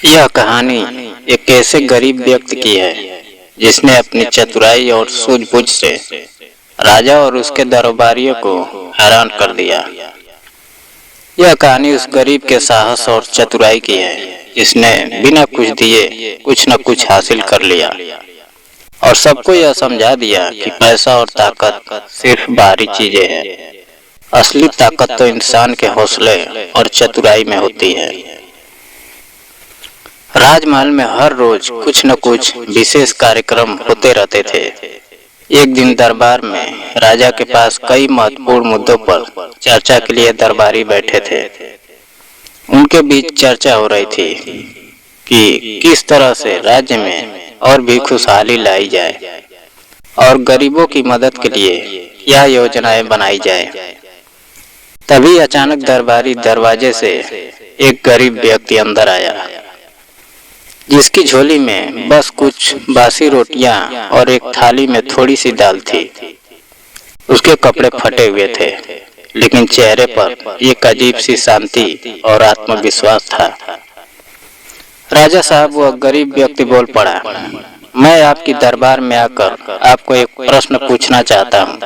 यह कहानी एक ऐसे गरीब व्यक्ति की है जिसने अपनी चतुराई और सूझबूझ से राजा और उसके दरबारियों को हैरान कर दिया। यह कहानी उस गरीब के साहस और चतुराई की है जिसने बिना कुछ दिए कुछ न कुछ हासिल कर लिया और सबको यह समझा दिया कि पैसा और ताकत सिर्फ बाहरी चीजें हैं। असली ताकत तो इंसान के हौसले और चतुराई में होती है। राजमहल में हर रोज कुछ न कुछ विशेष कार्यक्रम होते रहते थे। एक दिन दरबार में राजा के पास कई महत्वपूर्ण मुद्दों पर चर्चा के लिए दरबारी बैठे थे। उनके बीच चर्चा हो रही थी कि किस तरह से राज्य में और भी खुशहाली लाई जाए और गरीबों की मदद के लिए क्या योजनाएं बनाई जाए। तभी अचानक दरबारी दरवाजे से एक गरीब व्यक्ति अंदर आया जिसकी झोली में बस कुछ बासी रोटियां और एक थाली में थोड़ी सी दाल थी। उसके कपड़े फटे हुए थे लेकिन चेहरे पर एक अजीब सी शांति और आत्मविश्वास था। राजा साहब, वह गरीब व्यक्ति बोल पड़ा, मैं आपकी दरबार में आकर आपको एक प्रश्न पूछना चाहता हूँ।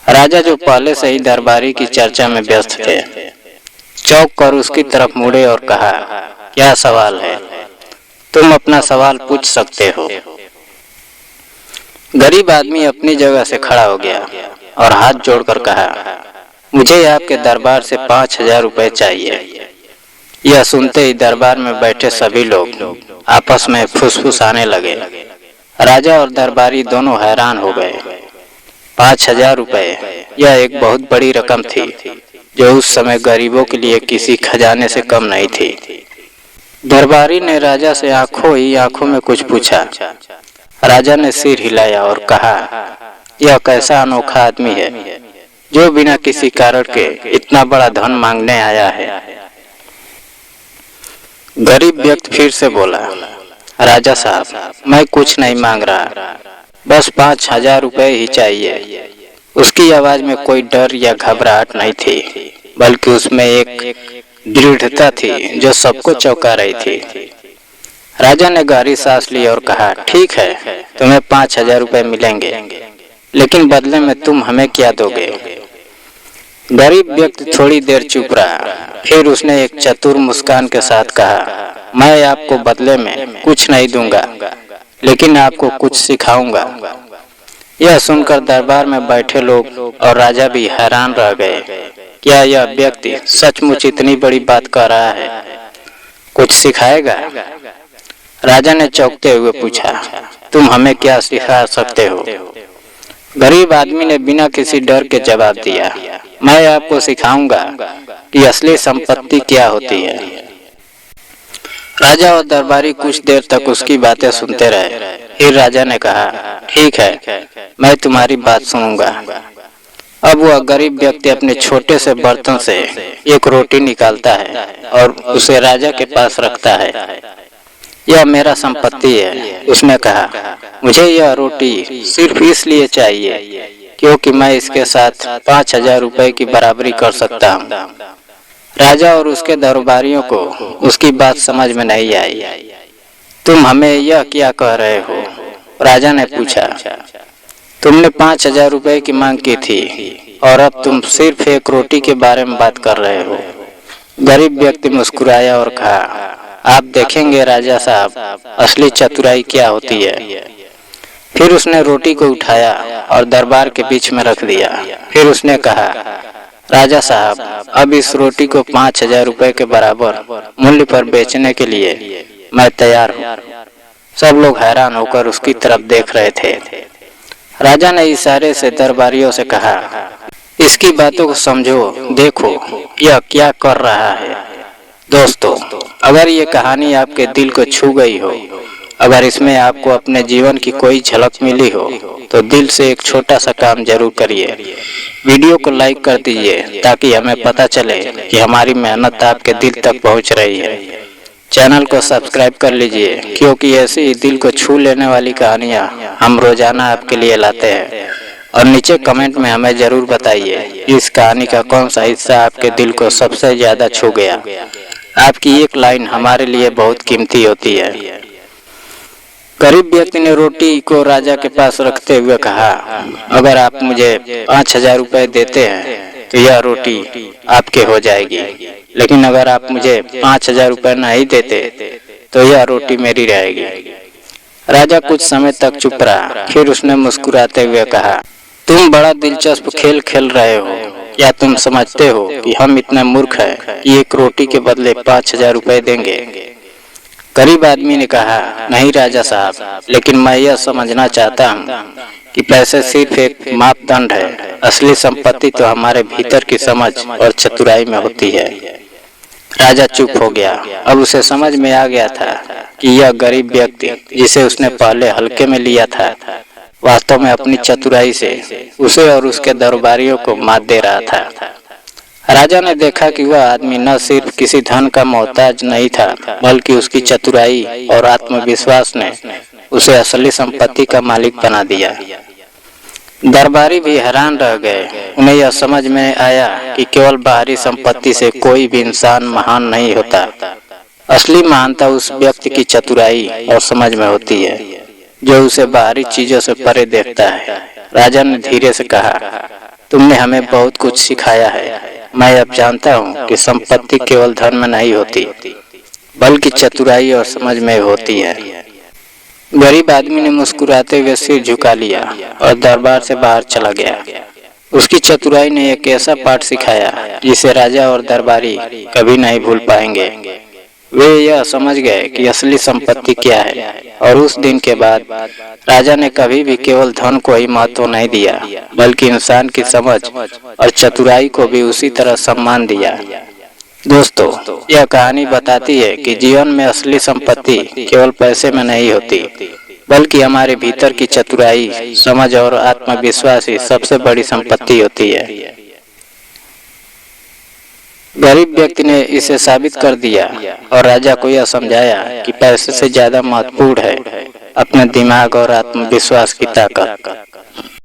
राजा, जो पहले से ही दरबारी की चर्चा में व्यस्त थे, चौंक कर उसकी तरफ मुड़े और कहा, क्या सवाल है? तुम अपना सवाल पूछ सकते हो। गरीब आदमी अपनी जगह से खड़ा हो गया और हाथ जोड़कर कहा, मुझे आपके दरबार से 5,000 रुपए चाहिए। यह सुनते ही दरबार में बैठे सभी लोग आपस में फुसफुसाने लगे। राजा और दरबारी दोनों हैरान हो गए। 5,000 रुपए, यह एक बहुत बड़ी रकम थी जो उस समय गरीबों के लिए किसी खजाने से कम नहीं थी। दरबारी ने राजा से आंखों ही आंखों में कुछ पूछा। राजा ने सिर हिलाया और कहा, यह कैसा अनोखा आदमी है जो बिना किसी कारण के इतना बड़ा धन मांगने आया है। गरीब व्यक्ति फिर से बोला, राजा साहब, मैं कुछ नहीं मांग रहा, बस 5,000 रुपए ही चाहिए। उसकी आवाज में कोई डर या घबराहट नहीं थी, बल्कि उसमें एक दृढ़ता थी जो सबको चौंका रही थी। राजा ने गहरी सांस ली और कहा, ठीक है, तुम्हें 5,000 रुपए मिलेंगे, लेकिन बदले में तुम हमें क्या दोगे? गरीब व्यक्ति थोड़ी देर चुप रहा, फिर उसने एक चतुर मुस्कान के साथ कहा, मैं आपको बदले में कुछ नहीं दूंगा, लेकिन आपको कुछ सिखाऊंगा। यह सुनकर दरबार में बैठे लोग और राजा भी हैरान रह गए। क्या यह व्यक्ति सचमुच इतनी बड़ी बात कह रहा है? कुछ सिखाएगा? राजा ने चौंकते हुए पूछा, तुम हमें क्या सिखा सकते हो? गरीब आदमी ने बिना किसी डर के जवाब दिया, मैं आपको सिखाऊंगा कि असली संपत्ति क्या होती है। राजा और दरबारी कुछ देर तक उसकी बातें सुनते रहे। फिर राजा ने कहा, ठीक है, मैं तुम्हारी बात सुनूंगा। अब वह गरीब व्यक्ति अपने छोटे से बर्तन से एक रोटी निकालता है और उसे राजा के पास रखता है। यह मेरा संपत्ति है, उसने कहा। मुझे यह रोटी सिर्फ इसलिए चाहिए क्योंकि मैं इसके साथ 5,000 रुपए की बराबरी कर सकता हूँ। राजा और उसके दरबारियों को उसकी बात समझ में नहीं आई। तुम हमें यह क्या कह रहे हो? राजा ने पूछा। तुमने 5,000 रुपए की मांग की थी और अब तुम सिर्फ एक रोटी के बारे में बात कर रहे हो। गरीब व्यक्ति मुस्कुराया और कहा, आप देखेंगे राजा साहब, असली चतुराई क्या होती है। फिर उसने रोटी को उठाया और दरबार के बीच में रख दिया। फिर उसने कहा, राजा साहब, अब इस रोटी को 5,000 रुपए के बराबर मूल्य पर बेचने के लिए मैं तैयार हूँ। सब लोग हैरान होकर उसकी तरफ देख रहे थे। राजा ने इशारे से दरबारियों से कहा, इसकी बातों को समझो, देखो यह क्या कर रहा है। दोस्तों, अगर ये कहानी आपके दिल को छू गई हो, अगर इसमें आपको अपने जीवन की कोई झलक मिली हो, तो दिल से एक छोटा सा काम जरूर करिए। वीडियो को लाइक कर दीजिए ताकि हमें पता चले कि हमारी मेहनत आपके दिल तक पहुंच रही है। चैनल को सब्सक्राइब कर लीजिए क्योंकि ऐसी ही दिल को छू लेने वाली कहानियाँ हम रोजाना आपके लिए लाते हैं। और नीचे कमेंट में हमें जरूर बताइए इस कहानी का कौन सा हिस्सा आपके दिल को सबसे ज्यादा छू गया। आपकी एक लाइन हमारे लिए बहुत कीमती होती है। गरीब व्यक्ति ने रोटी को राजा के पास रखते हुए कहा, अगर आप मुझे 5,000 रुपए देते हैं तो यह रोटी आपके हो जाएगी, लेकिन अगर आप मुझे 5,000 रुपए नहीं देते तो यह रोटी मेरी रहेगी। राजा कुछ समय तक चुप रहा, फिर उसने मुस्कुराते हुए कहा, तुम बड़ा दिलचस्प खेल खेल रहे हो। क्या तुम समझते हो कि हम इतने मूर्ख हैं कि एक रोटी के बदले 5,000 रुपए देंगे? गरीब आदमी ने कहा, नहीं राजा साहब, लेकिन मैं यह समझना चाहता हूँ कि पैसे सिर्फ एक मापदंड है। असली संपत्ति तो हमारे भीतर की समझ और चतुराई में होती है। राजा चुप हो गया। अब उसे समझ में आ गया था कि यह गरीब व्यक्ति, जिसे उसने पहले हल्के में लिया था, वास्तव में अपनी चतुराई से उसे और उसके दरबारियों को मात दे रहा था। राजा ने देखा कि वह आदमी न सिर्फ किसी धन का मोहताज नहीं था, बल्कि उसकी चतुराई और आत्मविश्वास ने उसे असली संपत्ति का मालिक बना दिया। दरबारी भी हैरान रह गए। उन्हें यह समझ में आया कि केवल बाहरी संपत्ति से कोई भी इंसान महान नहीं होता। असली महानता उस व्यक्ति की चतुराई और समझ में होती है, जो उसे बाहरी चीजों से परे देखता है। राजा ने धीरे से कहा, तुमने हमें बहुत कुछ सिखाया है। मैं अब जानता हूँ कि संपत्ति केवल धन में नहीं होती, बल्कि चतुराई और समझ में होती है। गरीब आदमी ने मुस्कुराते हुए सिर झुका लिया और दरबार से बाहर चला गया। उसकी चतुराई ने एक ऐसा पाठ सिखाया जिसे राजा और दरबारी कभी नहीं भूल पाएंगे। वे यह समझ गए कि असली संपत्ति क्या है, और उस दिन के बाद राजा ने कभी भी केवल धन को ही महत्व नहीं दिया, बल्कि इंसान की समझ और चतुराई को भी उसी तरह सम्मान दिया। दोस्तों, यह कहानी बताती है कि जीवन में असली संपत्ति केवल पैसे में नहीं होती, बल्कि हमारे भीतर की चतुराई, समझ और आत्मविश्वास ही सबसे बड़ी संपत्ति होती है। गरीब व्यक्ति ने इसे साबित कर दिया और राजा को यह समझाया कि पैसे से ज्यादा महत्वपूर्ण है अपने दिमाग और आत्मविश्वास की ताकत।